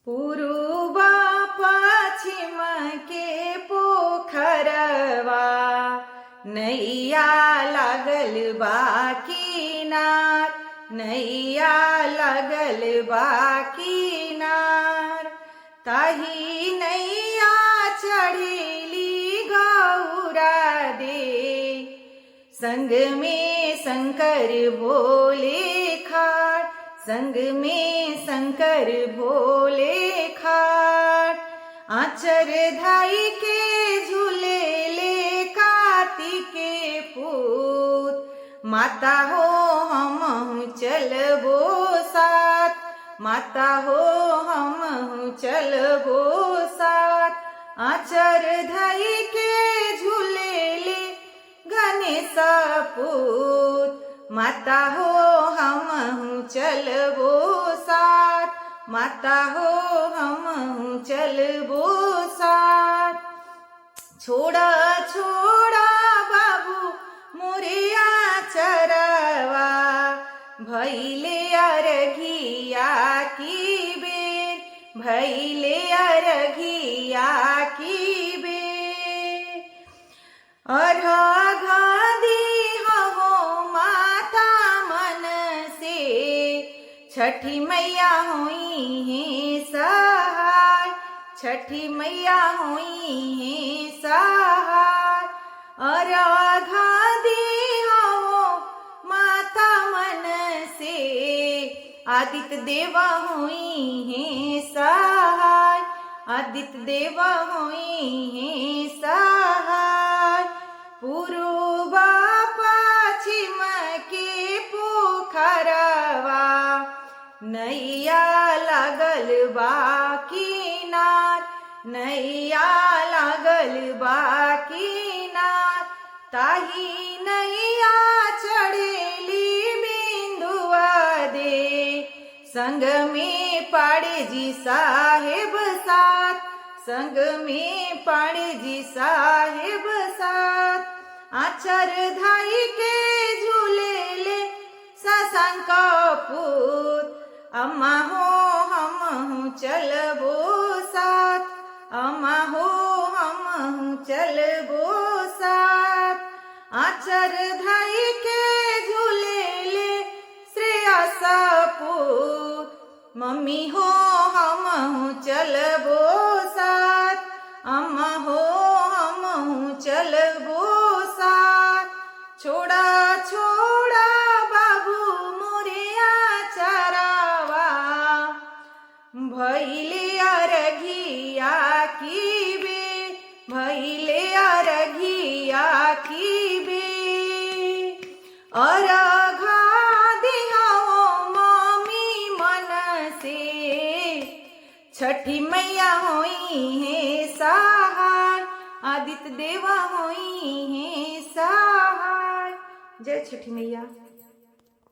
पूर्व पश्चिम के पोखरवा नैया लागल बा किनार, नैया लागल बा किनार। ताही नैया चढ़ेली गौरा दे, संग में शंकर भोले खाट, संग में शंकर भोले खाट। आचर धाई के झूले ले कार्तिके पूत, माता हो हम चलबो साथ, माता हो हम चलबो साथ। आचर धाई के झूले ले गणेश पूत, माता हो हम चलबो साथ, माता हो हम चलबो साथ। छोड़ा छोड़ा बाबू मोरिया चरवा, भैले अरघिया की बेर, भैले अरघिया की बेर। अर्घ छठी मैया हुई है सहाय, छठी मैया हुई है सहाय। अर्घ दिहो माता मन से, आदित्य देवा हुई है सहाय, आदित्य देवा हुई है सहाय। पूर्व पश्चिम के पोखरवा नैया लागल बा किनार, नैया लागल बा किनार। ताही नैया चढ़ेली बिंदुआ दे, संग में पाड़े जी साहेब साथ, संग में पाड़े जी साहेब साथ। आचर धाई के झूले ले शशांक पूत, अम्मा हो हम चलबो साथ, अम्मा हो हम चलबो साथ। आचर धाई के झूले ले श्रेयस पूत, मम्मी हो हम चलबो साथ, अम्मा हो हम चलबो साथ। छोड़ा छोड़ा बाबू मोरिया चरवा, भैले अरघिया की बेर, भैले अरघिया की बेर। अर्घ दिहो मम्मी मन से, छठी मैया हुई है सहाय, आदित्य देवा हुई है सहाय। जय छठी मैया।